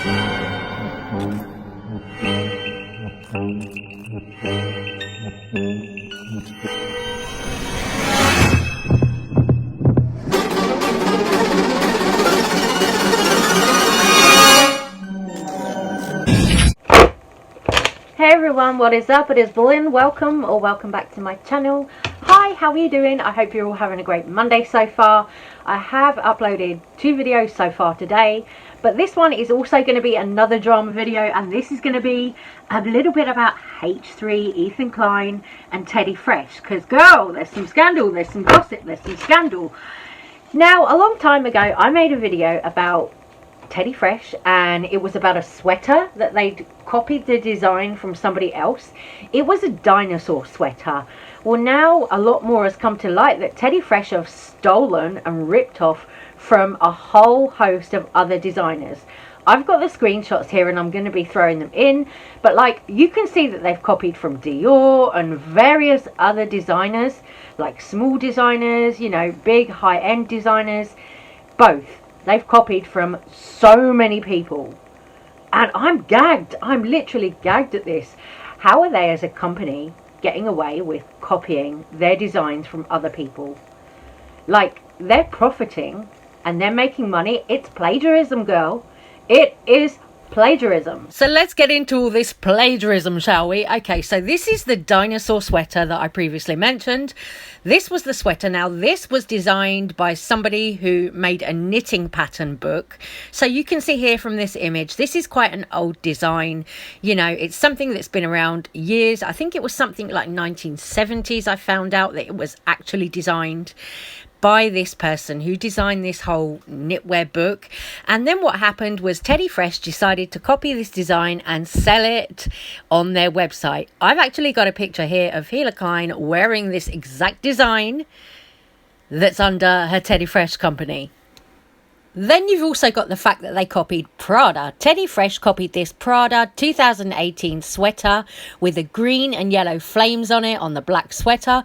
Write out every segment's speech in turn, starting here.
Hey everyone, what is up? It is Lynn. Welcome back to my channel. Hi, how are you doing? I hope you're all having a great Monday so far. I have uploaded 2 videos so far today, but this one is also going to be another drama video, and this is going to be a little bit about H3, Ethan Klein and Teddy Fresh, because girl, there's some scandal, there's some gossip, there's some scandal. Now, a long time ago I made a video about Teddy Fresh, and it was about a sweater that they'd copied the design from somebody else. It was a dinosaur sweater. Well, now a lot more has come to light that Teddy Fresh have stolen and ripped off from a whole host of other designers. I've got the screenshots here and I'm going to be throwing them in, but like you can see that they've copied from Dior and various other designers, like small designers, you know, big high-end designers, both. They've copied from so many people. And I'm gagged. I'm literally gagged at this. How are they as a company getting away with copying their designs from other people? Like, they're profiting and they're making money. It's plagiarism, girl. It is plagiarism. So let's get into all this plagiarism, shall we? Okay, so this is the dinosaur sweater that I previously mentioned. This was the sweater. Now, this was designed by somebody who made a knitting pattern book. So you can see here from this image, this is quite an old design. You know, it's something that's been around years. I think it was something like 1970s. I found out that it was actually designed by this person who designed this whole knitwear book. And then what happened was Teddy Fresh decided to copy this design and sell it on their website. I've actually got a picture here of H3h3 Klein wearing this exact design that's under her Teddy Fresh company. Then you've also got the fact that they copied Prada. Teddy Fresh copied this Prada 2018 sweater with the green and yellow flames on it on the black sweater.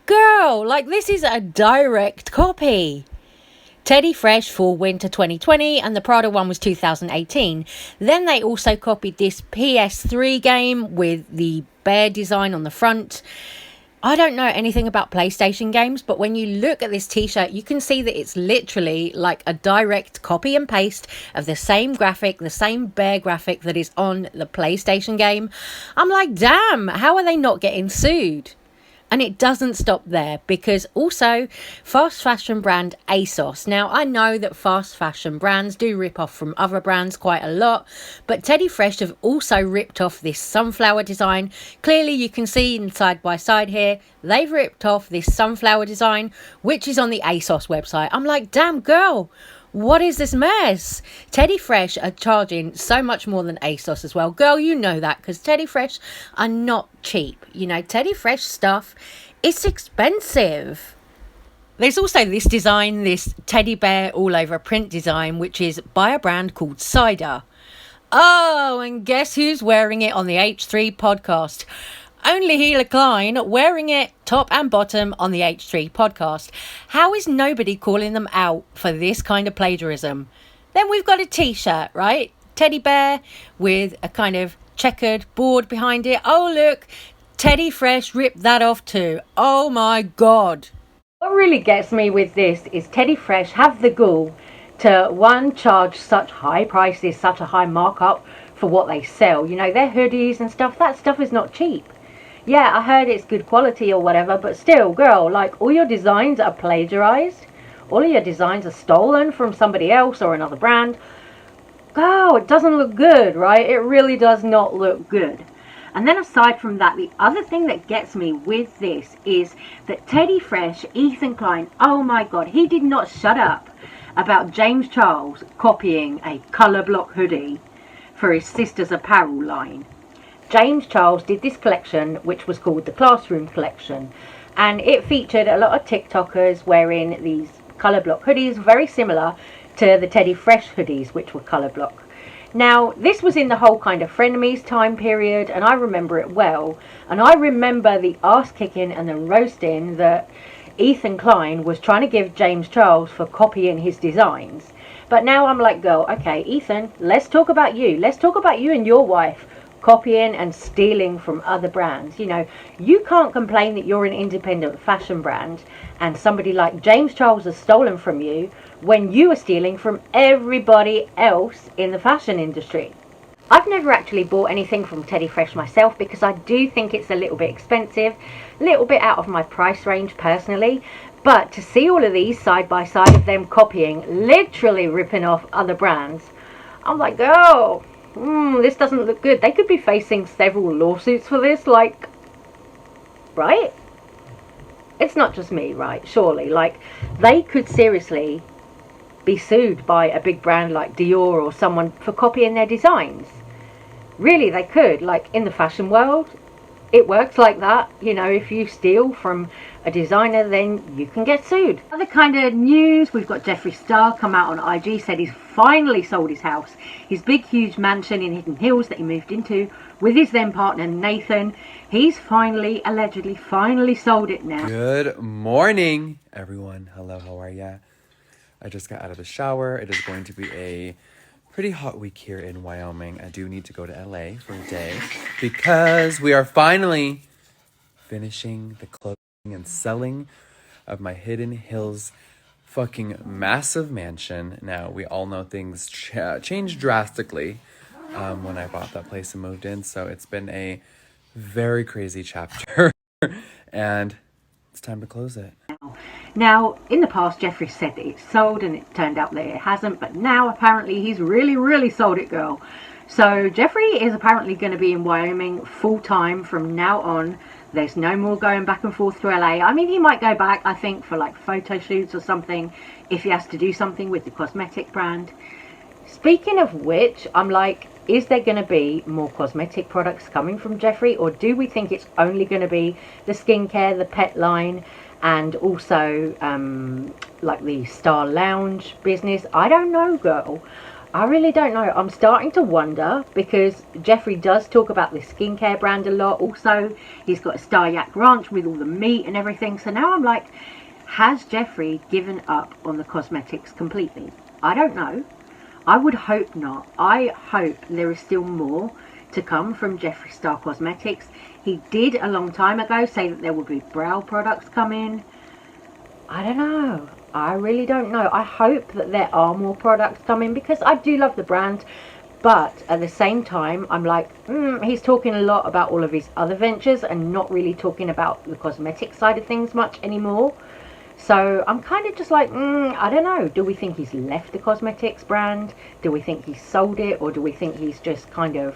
Girl, like this is a direct copy. Teddy Fresh for winter 2020 and the Prada one was 2018. Then they also copied this PS3 game with the bear design on the front. I don't know anything about PlayStation games, but when you look at this t-shirt, you can see that it's literally like a direct copy and paste of the same graphic, the same bear graphic that is on the PlayStation game. I'm like, damn, how are they not getting sued? And it doesn't stop there, because also fast fashion brand ASOS. Now, I know that fast fashion brands do rip off from other brands quite a lot, but Teddy Fresh have also ripped off this sunflower design. Clearly, you can see in side by side here, they've ripped off this sunflower design, which is on the ASOS website. I'm like, damn girl, what is this mess? Teddy Fresh are charging so much more than ASOS as well. Girl, you know that, because Teddy Fresh are not cheap. You know, Teddy Fresh stuff, it's expensive. There's also this design, this teddy bear all over print design, which is by a brand called Cider. Oh, and guess who's wearing it on the H3 podcast? Only H3h3 Klein wearing it top and bottom on the H3 podcast. How is nobody calling them out for this kind of plagiarism? Then we've got a t-shirt, right? Teddy bear with a kind of checkered board behind it. Oh, look, Teddy Fresh ripped that off too. Oh my God. What really gets me with this is Teddy Fresh have the gall to, one, charge such high prices, such a high markup for what they sell. You know, their hoodies and stuff, that stuff is not cheap. Yeah, I heard it's good quality or whatever, but still, girl, like all your designs are plagiarized. All of your designs are stolen from somebody else or another brand. Girl, it doesn't look good, right? It really does not look good. And then aside from that, the other thing that gets me with this is that Teddy Fresh, Ethan Klein, oh my God, he did not shut up about James Charles copying a colour block hoodie for his sister's apparel line. James Charles did this collection, which was called the Classroom Collection, and it featured a lot of TikTokers wearing these colour block hoodies, very similar to the Teddy Fresh hoodies, which were colour block. Now, this was in the whole kind of frenemies time period, and I remember it well, and I remember the arse kicking and the roasting that Ethan Klein was trying to give James Charles for copying his designs. But now I'm like, girl, okay, Ethan, let's talk about you. Let's talk about you and your wife copying and stealing from other brands. You know, you can't complain that you're an independent fashion brand and somebody like James Charles has stolen from you when you are stealing from everybody else in the fashion industry. I've never actually bought anything from Teddy Fresh myself because I do think it's a little bit expensive, a little bit out of my price range personally. But to see all of these side by side of them copying, literally ripping off other brands, I'm like, oh, this doesn't look good. They could be facing several lawsuits for this, like, right? It's not just me, right? Surely, like, they could seriously be sued by a big brand like Dior or someone for copying their designs. Really, they could. Like, in the fashion world, it works like that. You know, if you steal from a designer, then you can get sued. Other kind of news, we've got Jeffree Star come out on IG, said he's finally sold his house, his big huge mansion in Hidden Hills that he moved into with his then partner Nathan. He's finally, allegedly, finally sold it now. Good morning, everyone. Hello, how are ya? I just got out of the shower. It is going to be a pretty hot week here in Wyoming. I do need to go to LA for a day because we are finally finishing the closing and selling of my Hidden Hills fucking massive mansion. Now, we all know things changed drastically when I bought that place and moved in. So it's been a very crazy chapter and it's time to close it. Now, in the past, Jeffree said that it's sold and it turned out that it hasn't, but now apparently he's really sold it, girl. So Jeffree is apparently going to be in Wyoming full time from now on. There's no more going back and forth to LA. I mean, he might go back, I think, for like photo shoots or something if he has to do something with the cosmetic brand. Speaking of which, I'm like, is there going to be more cosmetic products coming from Jeffree, or do we think it's only going to be the skincare, the pet line, and also like the Star Lounge business? I don't know, girl. I really don't know. I'm starting to wonder because Jeffree does talk about the skincare brand a lot. Also, he's got a Star Yak Ranch with all the meat and everything. So now I'm like, has Jeffree given up on the cosmetics completely? I don't know. I would hope not. I hope there is still more to come from Jeffree Star Cosmetics. He did a long time ago say that there would be brow products coming. I don't know. I really don't know. I hope that there are more products coming because I do love the brand. But at the same time, I'm like, he's talking a lot about all of his other ventures and not really talking about the cosmetic side of things much anymore. So I'm kind of just like, I don't know. Do we think he's left the cosmetics brand? Do we think he's sold it? Or do we think he's just kind of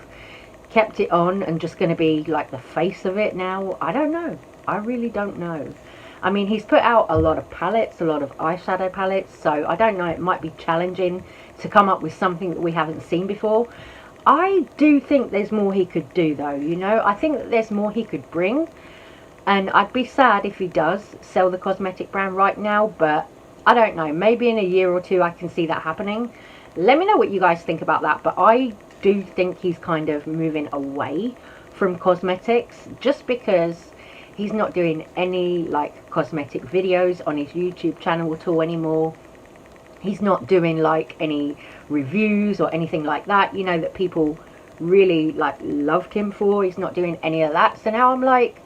kept it on and just going to be like the face of it now? I don't know. I really don't know. I mean, he's put out a lot of palettes, a lot of eyeshadow palettes. So I don't know. It might be challenging to come up with something that we haven't seen before. I do think there's more he could do, though. You know, I think that there's more he could bring. And I'd be sad if he does sell the cosmetic brand right now, but I don't know. Maybe in a year or two I can see that happening. Let me know what you guys think about that. But I do think he's kind of moving away from cosmetics just because he's not doing any like cosmetic videos on his YouTube channel at all anymore. He's not doing like any reviews or anything like that, you know, that people really like loved him for. He's not doing any of that. So now I'm like,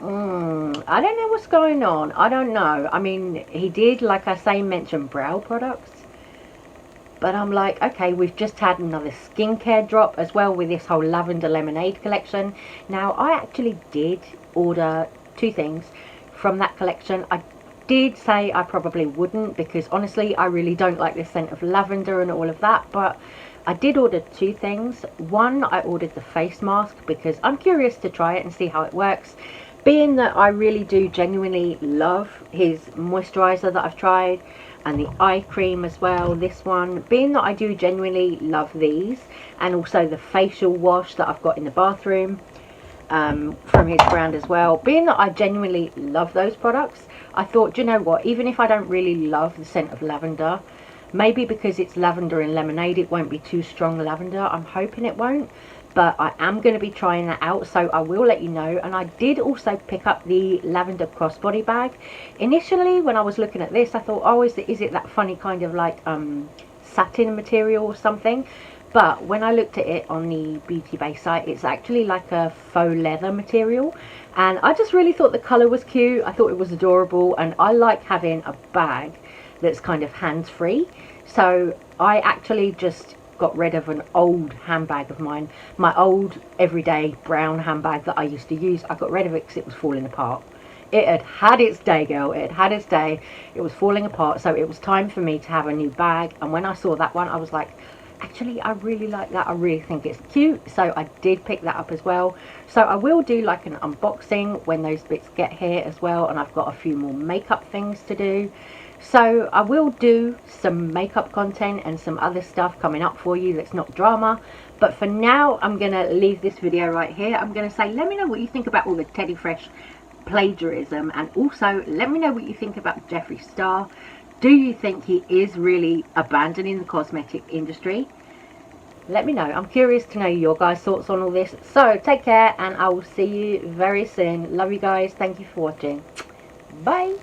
I don't know what's going on. I don't know. I mean, he did, like I say, mention brow products. But I'm like, okay, we've just had another skincare drop as well with this whole lavender lemonade collection. Now, I actually did order 2 things from that collection. I did say I probably wouldn't because honestly, I really don't like the scent of lavender and all of that. But I did order 2 things. One, I ordered the face mask because I'm curious to try it and see how it works. Being that I really do genuinely love his moisturizer that I've tried and the eye cream as well, this one, being that I do genuinely love these, and also the facial wash that I've got in the bathroom from his brand as well, being that I genuinely love those products, I thought, you know what, even if I don't really love the scent of lavender, maybe because it's lavender and lemonade it won't be too strong lavender. I'm hoping it won't, but I am going to be trying that out, so I will let you know. And I did also pick up the lavender crossbody bag. Initially when I was looking at this, I thought, oh, is it that funny kind of like satin material or something? But when I looked at it on the Beauty Bay site, it's actually like a faux leather material, and I just really thought the colour was cute. I thought it was adorable, and I like having a bag that's kind of hands-free. So I actually just got rid of an old handbag of mine, my old everyday brown handbag that I used to use. I got rid of it because it was falling apart. It had had its day, girl. It had had its day. It was falling apart, so it was time for me to have a new bag. And when I saw that one, I was like, actually, I really like that. I really think it's cute, so I did pick that up as well. So I will do like an unboxing when those bits get here as well, and I've got a few more makeup things to do. So I will do some makeup content and some other stuff coming up for you that's not drama. But for now, I'm going to leave this video right here. I'm going to say, let me know what you think about all the Teddy Fresh plagiarism, and also let me know what you think about Jeffree Star. Do you think he is really abandoning the cosmetic industry? Let me know. I'm curious to know your guys' thoughts on all this. So take care, and I will see you very soon. Love you guys. Thank you for watching. Bye.